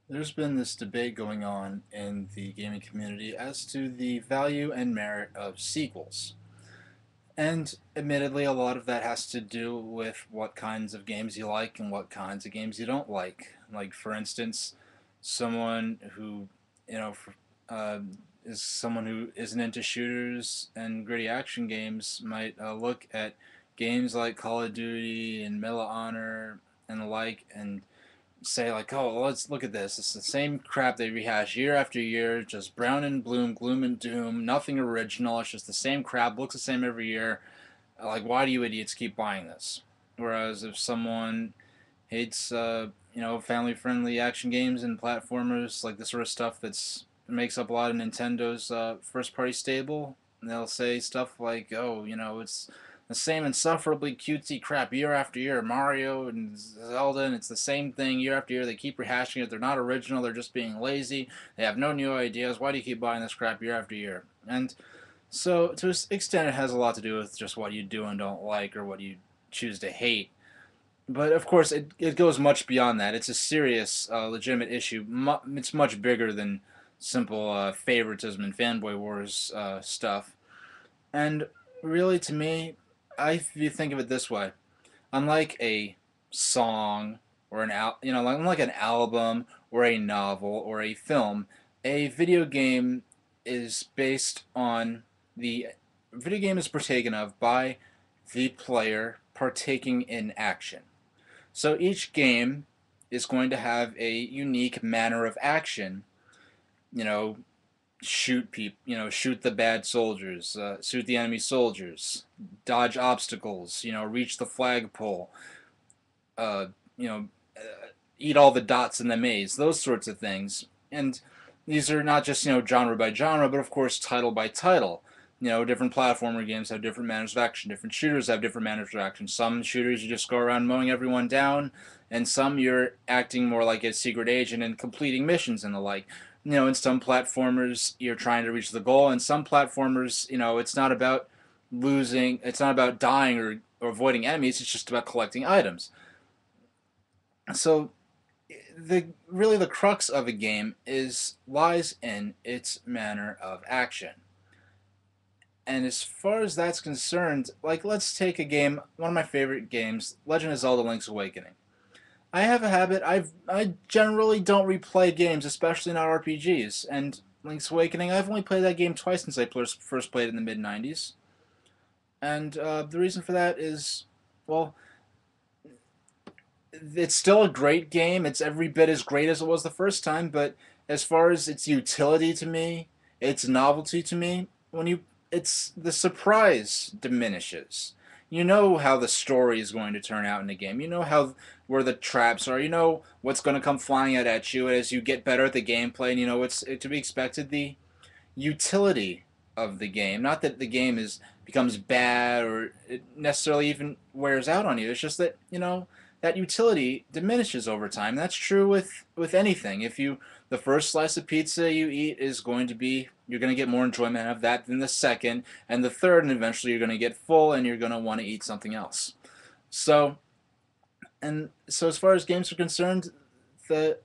There's been this debate going on in the gaming community as to the value and merit of sequels. And admittedly, a lot of that has to do with what kinds of games you like and what kinds of games you don't like. Like, for instance, someone who, you know, uh, is someone who isn't into shooters and gritty action games might look at games like Call of Duty and Medal of Honor and the like and say like, oh, well, let's look at this. It's the same crap they rehash year after year, just brown and bloom, gloom and doom, nothing original. It's just the same crap, looks the same every year. Like, why do you idiots keep buying this? Whereas if someone hates, family-friendly action games and platformers, like the sort of stuff that's makes up a lot of Nintendo's first-party stable, and they'll say stuff like, "Oh, it's the same insufferably cutesy crap year after year. Mario and Zelda, and it's the same thing year after year. They keep rehashing it. They're not original. They're just being lazy. They have no new ideas. Why do you keep buying this crap year after year?" And so, to an extent, it has a lot to do with just what you do and don't like, or what you choose to hate. But of course, it goes much beyond that. It's a serious, legitimate issue. It's much bigger than simple favoritism and fanboy wars stuff. And really, to me, if you think of it this way, unlike a song or unlike an album or a novel or a film, a video game is based on the video game is partaken of by the player partaking in action. So each game is going to have a unique manner of action. You know, shoot people. Shoot the bad soldiers. Shoot the enemy soldiers. Dodge obstacles. Reach the flagpole. Uh, you know, eat all the dots in the maze. Those sorts of things. And these are not just genre by genre, but of course title by title. Different platformer games have different manners of action. Different shooters have different manners of action. Some shooters you just go around mowing everyone down, and some you're acting more like a secret agent and completing missions and the like. In some platformers you're trying to reach the goal, and some platformers, it's not about losing, it's not about dying or avoiding enemies. It's just about collecting items. So the crux of a game is lies in its manner of action. And as far as that's concerned, like, let's take a game, one of my favorite games, Legend of Zelda: Link's Awakening. I have a habit. I generally don't replay games, especially not RPGs. And Link's Awakening, I've only played that game twice since I first played it in the mid '90s. And the reason for that is, well, it's still a great game. It's every bit as great as it was the first time, but as far as its utility to me, its novelty to me, it's the surprise diminishes. You know how the story is going to turn out in the game. You know how where the traps are. You know what's going to come flying out at you as you get better at the gameplay, and you know what's to be expected. The utility of the game, not that the game is becomes bad or it necessarily even wears out on you. It's just that that utility diminishes over time. That's true with anything. If you the first slice of pizza you eat is going to be you're going to get more enjoyment out of that than the second and the third, and eventually you're going to get full and you're going to want to eat something else. So as far as games are concerned, the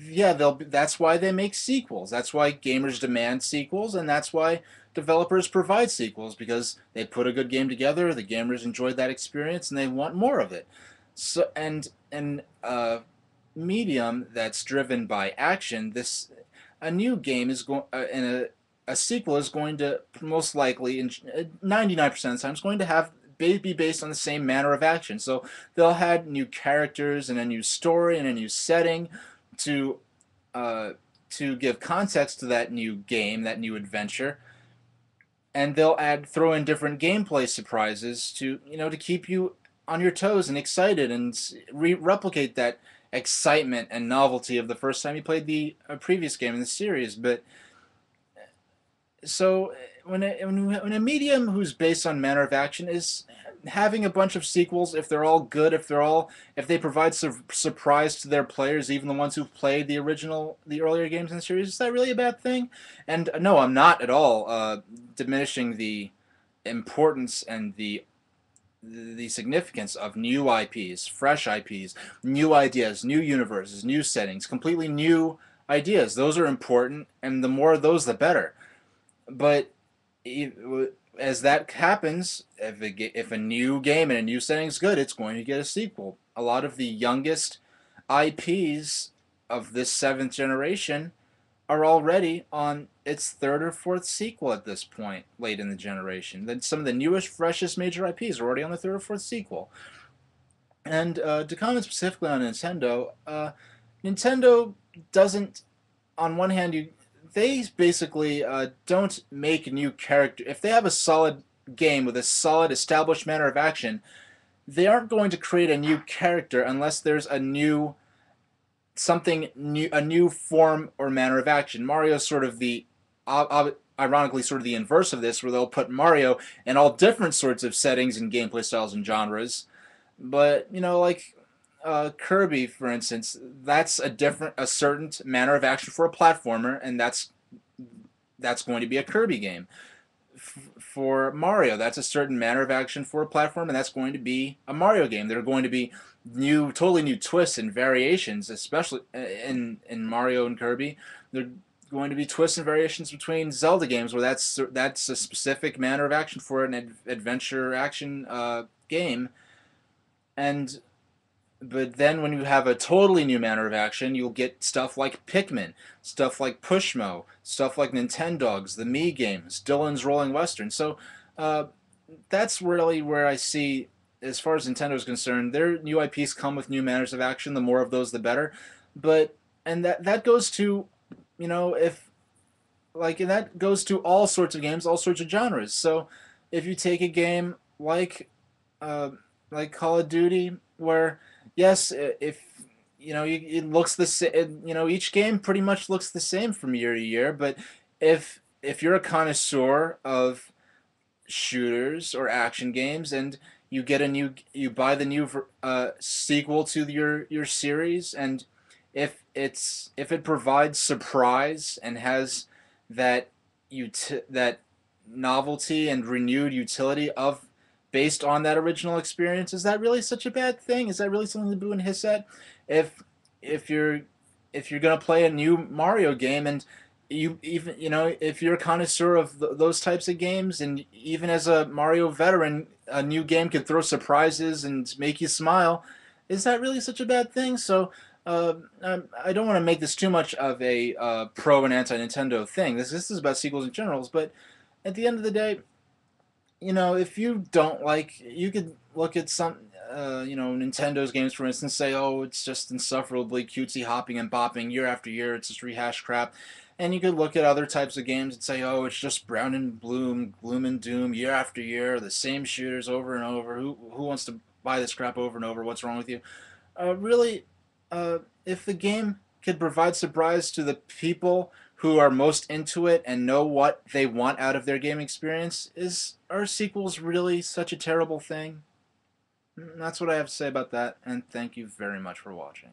yeah, that's why they make sequels. That's why gamers demand sequels, and that's why developers provide sequels, because they put a good game together, the gamers enjoyed that experience, and they want more of it. So and medium that's driven by action, this a new game is going and a sequel is going to most likely, in 99% of the time, is going to have be based on the same manner of action. So they'll have new characters and a new story and a new setting to uh, to give context to that new game, that new adventure, and they'll throw in different gameplay surprises to to keep you on your toes and excited and replicate that excitement and novelty of the first time you played the previous game in the series. But so when a medium who's based on manner of action is having a bunch of sequels, if they're all good, if they provide surprise to their players, even the ones who've played the earlier games in the series, is that really a bad thing? And no, I'm not at all diminishing the importance and the significance of new IPs, fresh IPs, new ideas, new universes, new settings, completely new. ideas. Those are important, and the more of those, the better. But as that happens, if a new game and a new setting is good, it's going to get a sequel. A lot of the youngest IPs of this seventh generation are already on its third or fourth sequel at this point, late in the generation. Then some of the newest, freshest major IPs are already on the third or fourth sequel. And to comment specifically on Nintendo, Nintendo doesn't. On one hand, they basically don't make new character. If they have a solid game with a solid established manner of action, they aren't going to create a new character unless there's a new something new, a new form or manner of action. Mario's sort of the ironically sort of the inverse of this, where they'll put Mario in all different sorts of settings and gameplay styles and genres. But like Kirby, for instance, that's a certain manner of action for a platformer, and that's going to be a Kirby game. For Mario, that's a certain manner of action for a platform, and that's going to be a Mario game. There are going to be totally new twists and variations, especially in Mario and Kirby. There are going to be twists and variations between Zelda games, where that's a specific manner of action for an adventure action game, and but then when you have a totally new manner of action, you'll get stuff like Pikmin, stuff like Pushmo, stuff like Nintendogs, the Mii games, Dylan's Rolling Western. So uh, that's really where I see, as far as Nintendo is concerned, their new IPs come with new manners of action. The more of those, the better. But and that goes to, if and that goes to all sorts of games, all sorts of genres. So if you take a game uh, like Call of Duty, where yes, if it looks the same. Each game pretty much looks the same from year to year. But if you're a connoisseur of shooters or action games, and you buy the new sequel to your series, and if it provides surprise and has that that novelty and renewed utility of based on that original experience, is that really such a bad thing? Is that really something to boo and hiss at? If if you're if you're gonna play a new Mario game, and if you're a connoisseur of those types of games, and even as a Mario veteran, a new game can throw surprises and make you smile. Is that really such a bad thing? So I don't want to make this too much of a pro and anti Nintendo thing. This is about sequels in generals, but at the end of the day, if you don't like, you could look at some, Nintendo's games, for instance, say, oh, it's just insufferably cutesy hopping and bopping year after year, it's just rehashed crap. And you could look at other types of games and say, oh, it's just brown and gloom and doom year after year, the same shooters over and over. Who wants to buy this crap over and over? What's wrong with you? Really, if the game could provide surprise to the people who are most into it and know what they want out of their game experience, are sequels really such a terrible thing? That's what I have to say about that, and thank you very much for watching.